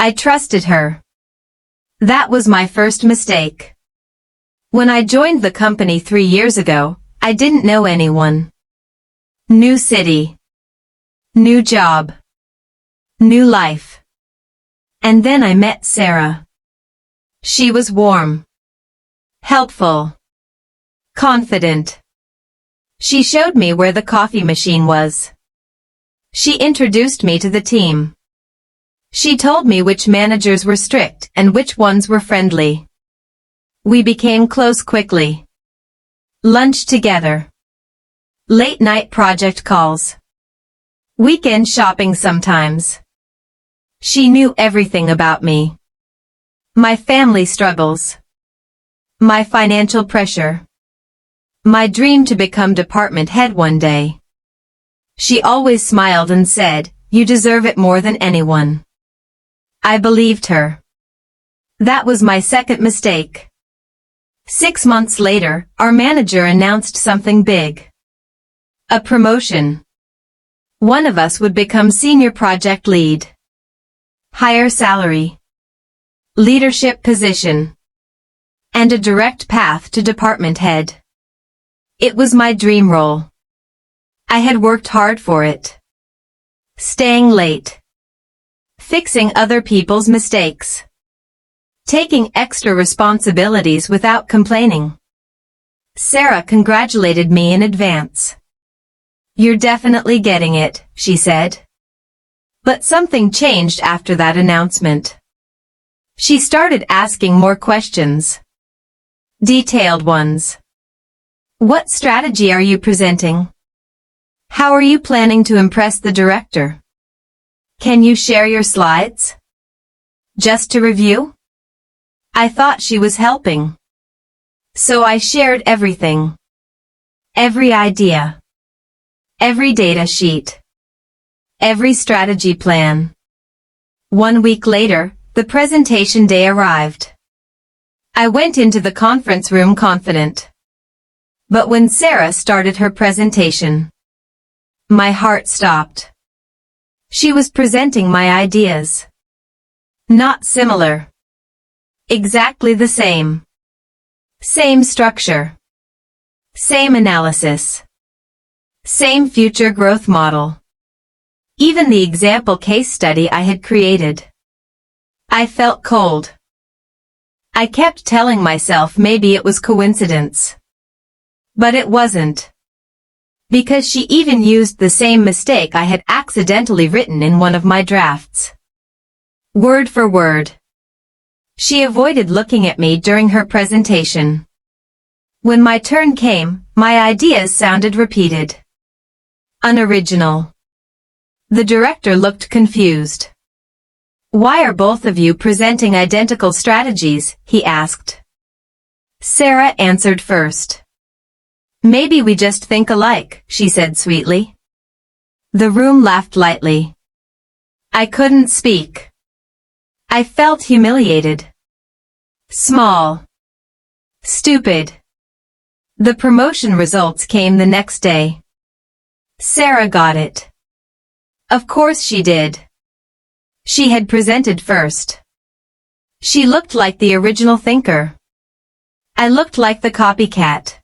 I trusted her. That was my first mistake. When I joined the company 3 years ago, I didn't know anyone. New city. New job. New life. And then I met Sarah. She was warm. Helpful. Confident. She showed me where the coffee machine was. She introduced me to the team. She told me which managers were strict and which ones were friendly. We became close quickly. Lunch together. Late night project calls. Weekend shopping sometimes. She knew everything about me. My family struggles. My financial pressure. My dream to become department head one day. She always smiled and said, "You deserve it more than anyone." I believed her. That was my second mistake. 6 months later, our manager announced something big. A promotion. One of us would become senior project lead. Higher salary. Leadership position. And a direct path to department head. It was my dream role. I had worked hard for it. Staying late. Fixing other people's mistakes. Taking extra responsibilities without complaining. Sarah congratulated me in advance. "You're definitely getting it," she said. But something changed after that announcement. She started asking more questions. Detailed ones. "What strategy are you presenting? How are you planning to impress the director? Can you share your slides? Just to review?" I thought she was helping. So I shared everything. Every idea. Every data sheet. Every strategy plan. 1 week later, the presentation day arrived. I went into the conference room confident. But when Sarah started her presentation, my heart stopped. She was presenting my ideas. Not similar. Exactly the same. Same structure. Same analysis. Same future growth model. Even the example case study I had created. I felt cold. I kept telling myself maybe it was coincidence. But it wasn't. Because she even used the same mistake I had accidentally written in one of my drafts. Word for word. She avoided looking at me during her presentation. When my turn came, my ideas sounded repeated. Unoriginal. The director looked confused. "Why are both of you presenting identical strategies?" he asked. Sarah answered first. "Maybe we just think alike," she said sweetly. The room laughed lightly. I couldn't speak. I felt humiliated. Small. Stupid. The promotion results came the next day. Sarah got it. Of course she did. She had presented first. She looked like the original thinker. I looked like the copycat.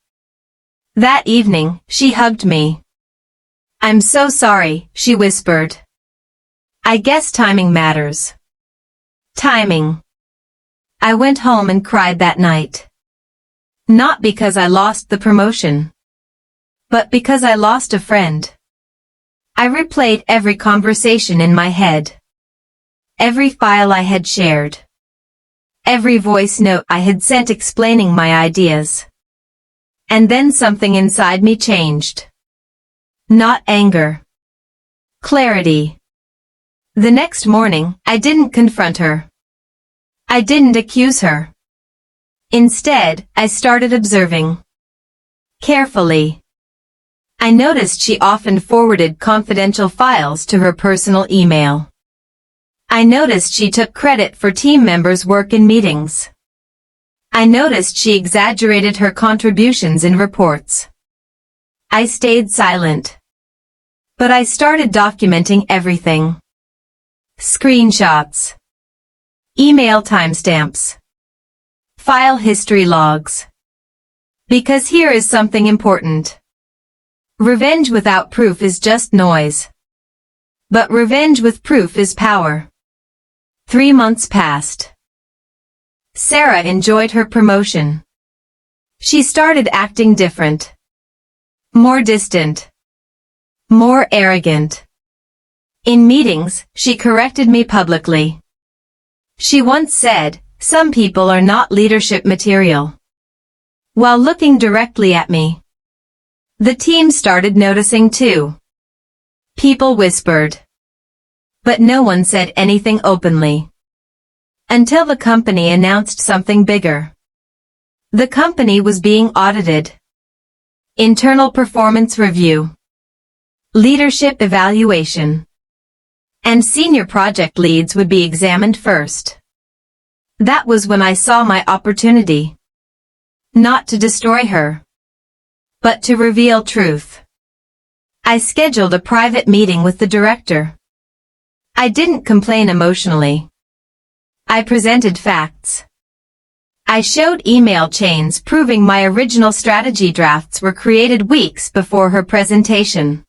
That evening, she hugged me. "I'm so sorry," she whispered. I guess timing matters. Timing. I went home and cried that night. Not because I lost the promotion, but because I lost a friend. I replayed every conversation in my head. Every file I had shared. Every voice note I had sent explaining my ideas. And then something inside me changed. Not anger. Clarity. The next morning, I didn't confront her. I didn't accuse her. Instead, I started observing. Carefully. I noticed she often forwarded confidential files to her personal email. I noticed she took credit for team members' work in meetings. I noticed she exaggerated her contributions in reports. I stayed silent. But I started documenting everything. Screenshots. email timestamps, file history logs. Because here is something important. Revenge without proof is just noise. But revenge with proof is power. 3 months passed. Sarah enjoyed her promotion. She started acting different. More distant. More arrogant. In meetings, she corrected me publicly. She once said, "Some people are not leadership material," while looking directly at me. The team started noticing too. People whispered. But no one said anything openly. Until the company announced something bigger. The company was being audited. Internal performance review. Leadership evaluation. And senior project leads would be examined first. That was when I saw my opportunity. Not to destroy her, but to reveal truth. I scheduled a private meeting with the director. I didn't complain emotionally. I presented facts. I showed email chains proving my original strategy drafts were created weeks before her presentation.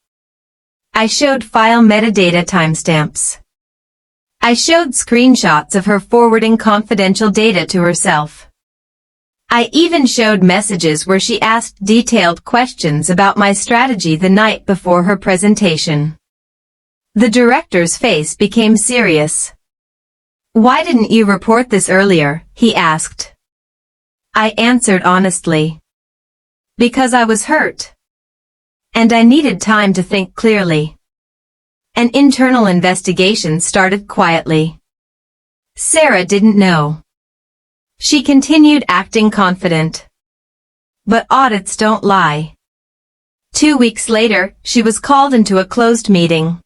I showed file metadata timestamps. I showed screenshots of her forwarding confidential data to herself. I even showed messages where she asked detailed questions about my strategy the night before her presentation. The director's face became serious. "Why didn't you report this earlier?" he asked. I answered honestly. Because I was hurt. And I needed time to think clearly. An internal investigation started quietly. Sarah didn't know. She continued acting confident. But audits don't lie. 2 weeks later, she was called into a closed meeting.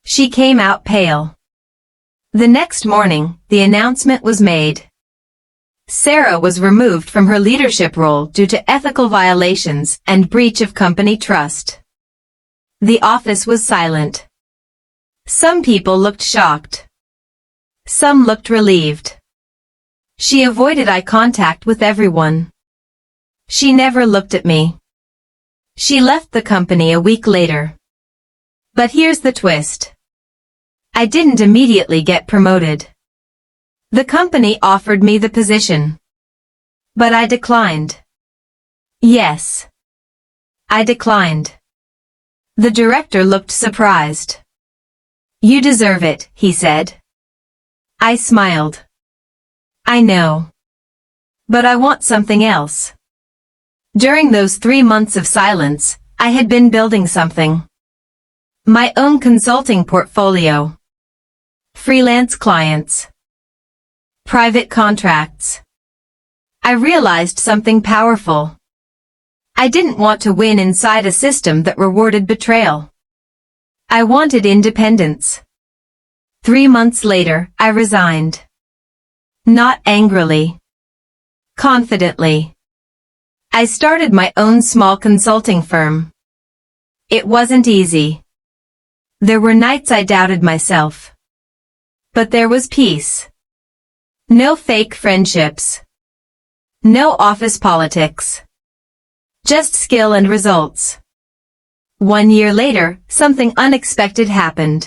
She came out pale. The next morning, the announcement was made. Sarah was removed from her leadership role due to ethical violations and breach of company trust. The office was silent. Some people looked shocked. Some looked relieved. She avoided eye contact with everyone. She never looked at me. She left the company a week later. But here's the twist. I didn't immediately get promoted. The company offered me the position. But I declined. Yes. I declined. The director looked surprised. "You deserve it," he said. I smiled. "I know. But I want something else." During those 3 months of silence, I had been building something. My own consulting portfolio. Freelance clients. Private contracts. I realized something powerful. I didn't want to win inside a system that rewarded betrayal. I wanted independence. 3 months later, I resigned. Not angrily. Confidently. I started my own small consulting firm. It wasn't easy. There were nights I doubted myself. But there was peace. No fake friendships. No office politics. Just skill and results. 1 year later, something unexpected happened.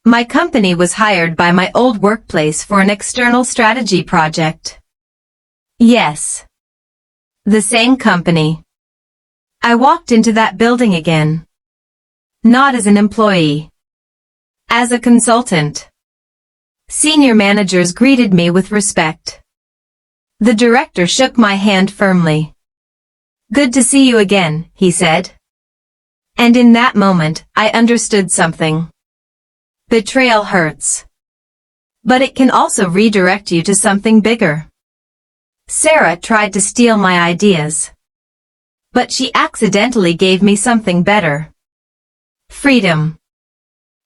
My company was hired by my old workplace for an external strategy project. Yes. The same company. I walked into that building again. Not as an employee. As a consultant. Senior managers greeted me with respect. The director shook my hand firmly. "Good to see you again," he said. And in that moment, I understood something. Betrayal hurts. But it can also redirect you to something bigger. Sarah tried to steal my ideas. But she accidentally gave me something better. Freedom.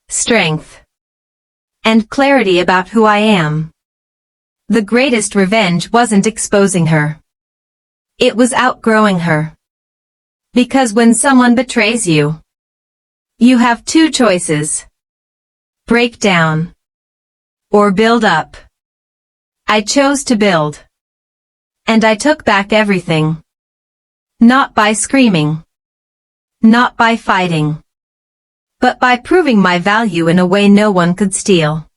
Strength. And clarity about who I am. The greatest revenge wasn't exposing her. It was outgrowing her. Because when someone betrays you, you have 2 choices. Break down. Or build up. I chose to build. And I took back everything. Not by screaming. Not by fighting. But by proving my value in a way no one could steal.